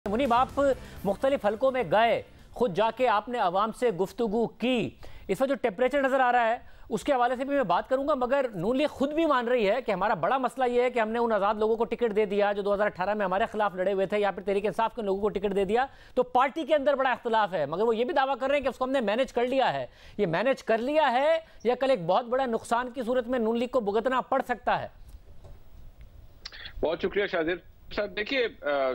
मुनीब, आप मुख्तलिफ हलकों में गए, खुद जाके आपने आवाम से गुफ्तगू की। इस वक्त जो टेम्परेचर नजर आ रहा है उसके हवाले से भी मैं बात करूंगा, मगर नून लीग खुद भी मान रही है कि हमारा बड़ा मसला यह है कि हमने उन आज़ाद लोगों को टिकट दे दिया जो 2018 में हमारे खिलाफ लड़े हुए थे, या फिर तहरीक इंसाफ के लोगों को टिकट दे दिया, तो पार्टी के अंदर बड़ा इख्तलाफ है। मगर वो ये भी दावा कर रहे हैं कि उसको हमने मैनेज कर लिया है। ये मैनेज कर लिया है या कल एक बहुत बड़ा नुकसान की सूरत में नून लीग को भुगतना पड़ सकता है? बहुत शुक्रिया शाजिर साहब। देखिए,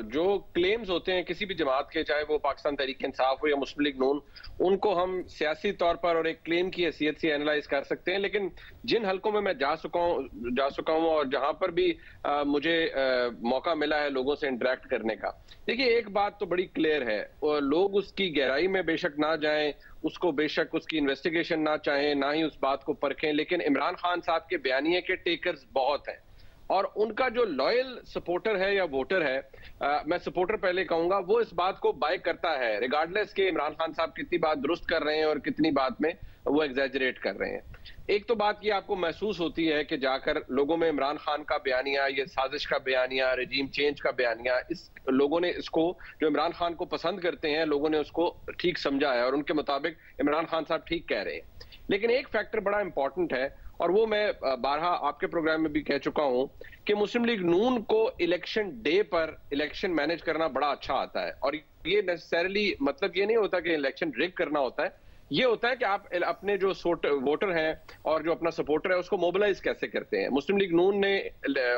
जो क्लेम्स होते हैं किसी भी जमात के, चाहे वो पाकिस्तान तहरीक इंसाफ हो या मुस्लिम लीग नून, उनको हम सियासी तौर पर और एक क्लेम की हैसियत से एनालाइज कर सकते हैं। लेकिन जिन हलकों में मैं जा चुका हूं और जहां पर भी मुझे मौका मिला है लोगों से इंटरेक्ट करने का, देखिए एक बात तो बड़ी क्लियर है, और लोग उसकी गहराई में बेशक ना जाएं, उसको बेशक उसकी इन्वेस्टिगेशन ना चाहें, ना ही उस बात को परखें, लेकिन इमरान खान साहब के बयानिए के टेकर्स बहुत हैं। और उनका जो लॉयल सपोर्टर है या वोटर है, मैं सपोर्टर पहले कहूंगा, वो इस बात को बाय करता है, रिगार्डलेस के इमरान खान साहब कितनी बात दुरुस्त कर रहे हैं और कितनी बात में वो एग्जैजरेट कर रहे हैं। एक तो बात ये आपको महसूस होती है कि जाकर लोगों में इमरान खान का बयानिया, ये साजिश का बयानिया, रजीम चेंज का बयानिया, इस लोगों ने इसको, जो इमरान खान को पसंद करते हैं, लोगों ने उसको ठीक समझा है और उनके मुताबिक इमरान खान साहब ठीक कह रहे हैं। लेकिन एक फैक्टर बड़ा इंपॉर्टेंट है, और वो मैं बारहा आपके प्रोग्राम में भी कह चुका हूं, कि मुस्लिम लीग नून को इलेक्शन डे पर इलेक्शन मैनेज करना बड़ा अच्छा आता है। और ये नेसेसरली मतलब ये नहीं होता कि इलेक्शन रिग करना होता है, ये होता है कि आप अपने जो वोटर हैं और जो अपना सपोर्टर है उसको मोबिलाइज कैसे करते हैं। मुस्लिम लीग नून ने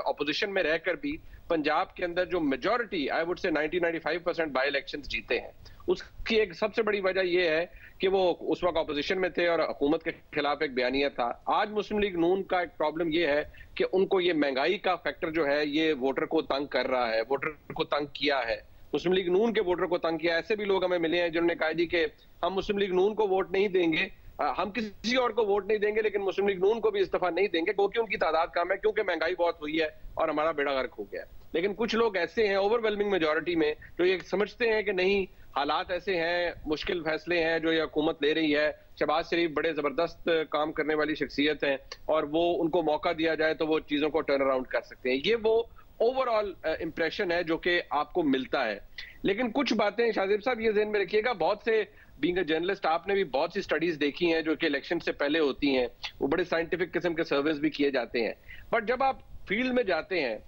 ऑपोजिशन में रहकर भी पंजाब के अंदर जो majority, I would say 90-95% by elections जीते हैं। उसकी एक सबसे बड़ी वजह यह है कि वो उस वक्त ऑपोजिशन में थे और हुकूमत के खिलाफ एक बयानिया था। आज मुस्लिम लीग नून का एक प्रॉब्लम यह है कि उनको ये महंगाई का फैक्टर जो है ये वोटर को तंग कर रहा है, वोटर को तंग किया है, मुस्लिम लीग नून के वोटर को तंग किया। ऐसे भी लोग हमें मिले हैं जिन्होंने कहा जी कि हम मुस्लिम लीग नून को वोट नहीं देंगे, हम किसी और को वोट नहीं देंगे, लेकिन मुस्लिम लीग नून को भी इस्तीफा नहीं देंगे क्योंकि उनकी तादाद कम है, क्योंकि महंगाई बहुत हुई है और हमारा बेड़ा गर्क हो गया है। लेकिन कुछ लोग ऐसे हैं ओवरवेलमिंग मेजॉरिटी में जो ये समझते हैं कि नहीं, हालात ऐसे हैं, मुश्किल फैसले हैं जो ये हुकूमत ले रही है। शहबाज शरीफ बड़े जबरदस्त काम करने वाली शख्सियत हैं और वो उनको मौका दिया जाए तो वो चीजों को टर्न अराउंड कर सकते हैं। ये वो ओवरऑल इंप्रेशन है जो कि आपको मिलता है। लेकिन कुछ बातें शाजिब साहब ये ज़हन में रखिएगा, बहुत से बीइंग अ जर्नलिस्ट आपने भी बहुत सी स्टडीज देखी हैं जो कि इलेक्शन से पहले होती हैं, वो बड़े साइंटिफिक किस्म के सर्वेस भी किए जाते हैं। बट जब आप फील्ड में जाते हैं,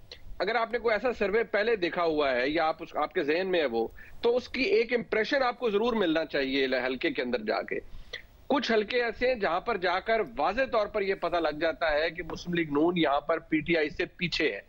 अगर आपने कोई ऐसा सर्वे पहले देखा हुआ है या आपके जहन में है वो, तो उसकी एक इंप्रेशन आपको जरूर मिलना चाहिए हल्के के अंदर जाके। कुछ हल्के ऐसे हैं जहां पर जाकर वाज़े तौर पर यह पता लग जाता है कि मुस्लिम लीग नून यहां पर पीटीआई से पीछे है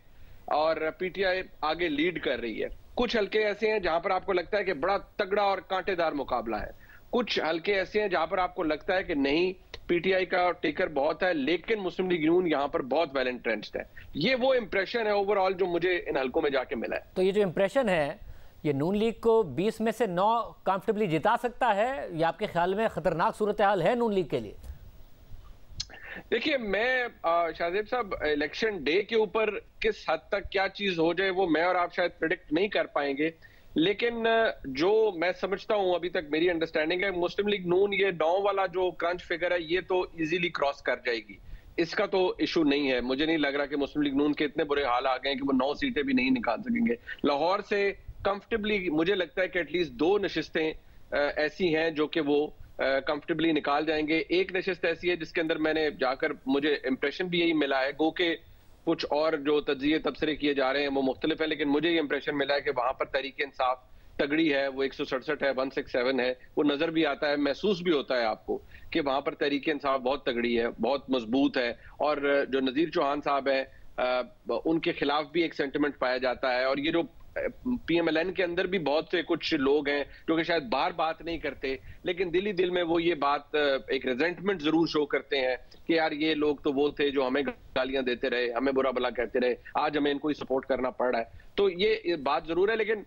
और पीटीआई आगे लीड कर रही है। कुछ हल्के ऐसे हैं जहां पर आपको लगता है कि बड़ा तगड़ा और कांटेदार मुकाबला है। कुछ हल्के ऐसे हैं जहां पर आपको लगता है कि नहीं, पीटीआई का टेकर बहुत है, लेकिन मुस्लिम लीग नून यहां पर बहुत वेल एंट्रेंच्ड है। ये वो इंप्रेशन है ओवरऑल जो मुझे इन हल्कों में जाके मिला है। तो ये जो इंप्रेशन है, ये नून लीग को 20 में से 9 कंफर्टेबली जिता सकता है, या आपके ख्याल में खतरनाक सूरत हाल है नून लीग के लिए? देखिए, मैं शाहजेब साहब, इलेक्शन डे के ऊपर किस हद तक क्या चीज हो जाए वो मैं और आप शायद प्रिडिक्ट नहीं कर पाएंगे, लेकिन जो मैं समझता हूं, अभी तक मेरी अंडरस्टैंडिंग है, मुस्लिम लीग नून ये 9 वाला जो क्रंच फिगर है ये तो इजीली क्रॉस कर जाएगी, इसका तो इशू नहीं है। मुझे नहीं लग रहा कि मुस्लिम लीग नून के इतने बुरे हाल आ गए हैं कि वो 9 सीटें भी नहीं निकाल सकेंगे। लाहौर से कंफर्टेबली मुझे लगता है कि एटलीस्ट 2 नशिस्तें ऐसी हैं जो कि वो कंफर्टेबली निकाल जाएंगे। एक नशिस्त ऐसी है जिसके अंदर मैंने जाकर मुझे इंप्रेशन भी यही मिला है, गो के कुछ और जो तज्जिए तबसरे किए जा रहे हैं वो मुख्तलिफ है, लेकिन मुझे ये इंप्रेशन मिला है कि वहां पर तहरीक इंसाफ तगड़ी है, वो 167 है, 167 है, वो नजर भी आता है, महसूस भी होता है आपको कि वहां पर तहरीक इंसाफ बहुत तगड़ी है, बहुत मजबूत है। और जो नजीर चौहान साहब है उनके खिलाफ भी एक सेंटिमेंट पाया जाता है। और ये जो पीएमएलएन के अंदर भी बहुत से कुछ लोग हैं जो कि शायद बार बात नहीं करते, लेकिन दिल ही दिल में वो ये बात, एक रिजेंटमेंट जरूर शो करते हैं कि यार ये लोग तो वो थे जो हमें गालियां देते रहे, हमें बुरा भला कहते रहे, आज हमें इनको ही सपोर्ट करना पड़ रहा है। तो ये बात जरूर है, लेकिन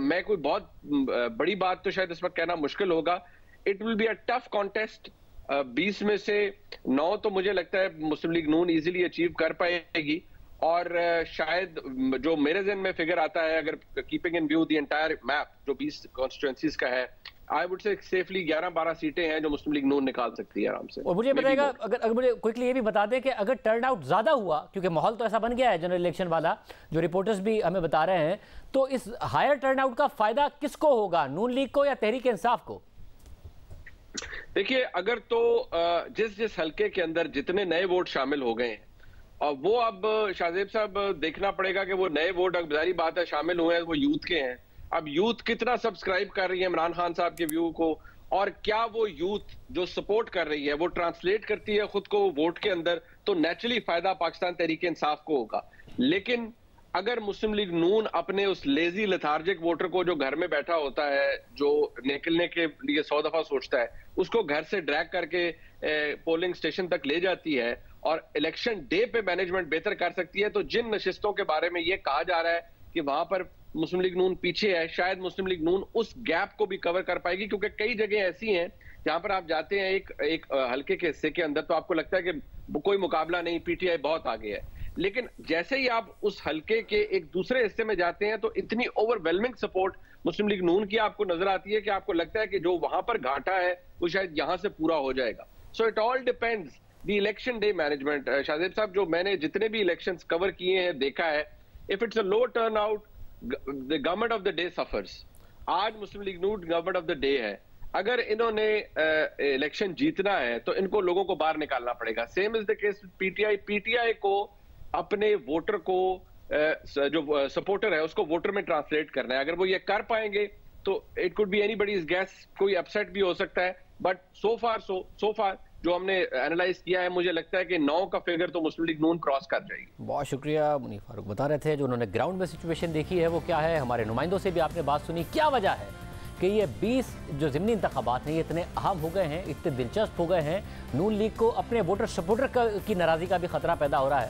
मैं कोई बहुत बड़ी बात तो शायद इस वक्त कहना मुश्किल होगा। It will be a tough contest. 20 में से 9 तो मुझे लगता है मुस्लिम लीग नून इजीली अचीव कर पाएगी, और शायद जो मेरे जहन में फिगर आता है, अगर keeping in view the entire map जो 20 कॉन्स्टिट्यूएंसीज का है, आई वुड से सेफली 11-12 सीटें हैं जो मुस्लिम लीग नून निकाल सकती है आराम से। और मुझे बताएगा, अगर मुझे क्विकली ये भी बता दें कि अगर टर्न आउट ज्यादा हुआ, क्योंकि माहौल तो ऐसा बन गया है जनरल इलेक्शन वाला, जो रिपोर्टर्स भी हमें बता रहे हैं, तो इस हायर टर्न आउट का फायदा किसको होगा, नून लीग को या तहरीक इंसाफ को? देखिए, अगर तो जिस जिस हलके के अंदर जितने नए वोट शामिल हो गए हैं, और वो अब शाहजेब साहब देखना पड़ेगा कि वो नए वोट, अब जारी बात है शामिल हुए हैं, वो यूथ के हैं। अब यूथ कितना सब्सक्राइब कर रही है इमरान खान साहब के व्यू को, और क्या वो यूथ जो सपोर्ट कर रही है वो ट्रांसलेट करती है खुद को वोट के अंदर, तो नेचुरली फायदा पाकिस्तान तहरीक इंसाफ को होगा। लेकिन अगर मुस्लिम लीग नून अपने उस लेजी लेथार्जिक वोटर को जो घर में बैठा होता है, जो निकलने के लिए 100 दफा सोचता है, उसको घर से ड्रैग करके पोलिंग स्टेशन तक ले जाती है और इलेक्शन डे पे मैनेजमेंट बेहतर कर सकती है, तो जिन नशिस्तों के बारे में ये कहा जा रहा है कि वहां पर मुस्लिम लीग नून पीछे है, शायद मुस्लिम लीग नून उस गैप को भी कवर कर पाएगी, क्योंकि कई जगह ऐसी हैं जहां पर आप जाते हैं एक हल्के के हिस्से के अंदर, तो आपको लगता है कि कोई मुकाबला नहीं, पीटीआई बहुत आगे है। लेकिन जैसे ही आप उस हल्के के एक दूसरे हिस्से में जाते हैं तो इतनी ओवरवेलमिंग सपोर्ट मुस्लिम लीग नून की आपको नजर आती है कि आपको लगता है कि जो वहां पर घाटा है वो शायद यहां से पूरा हो जाएगा। So it all depends the election day management. Shahzeb साहब, जो मैंने जितने भी इलेक्शंस कवर किए हैं देखा है, if it's a low turnout, the government of the day suffers. आज Muslim League Noon government of the day है। अगर इन्होंने इलेक्शन जीतना है तो इनको लोगों को बाहर निकालना पड़ेगा। Same is the case PTI. PTI को अपने वोटर को जो सपोर्टर है उसको वोटर में ट्रांसलेट करना है। अगर वो ये कर पाएंगे तो it could be anybody's gas, कोई अपसेट भी हो सकता है, बट सो फार जो हमने एनालाइज किया है, मुझे लगता है कि 9 का फिगर तो मुस्लिम लीग नून क्रॉस कर जाएगी। बहुत शुक्रिया। मुनीर फारूक बता रहे थे जो उन्होंने ग्राउंड में सिचुएशन देखी है वो क्या है। हमारे नुमाइंदों से भी आपने बात सुनी, क्या वजह है कि ये 20 जो ज़िमनी इंतखाबात हैं ये इतने अहम हो गए हैं, इतने दिलचस्प हो गए हैं, नून लीग को अपने वोटर सपोर्टर की नाराज़गी का भी खतरा पैदा हो रहा है।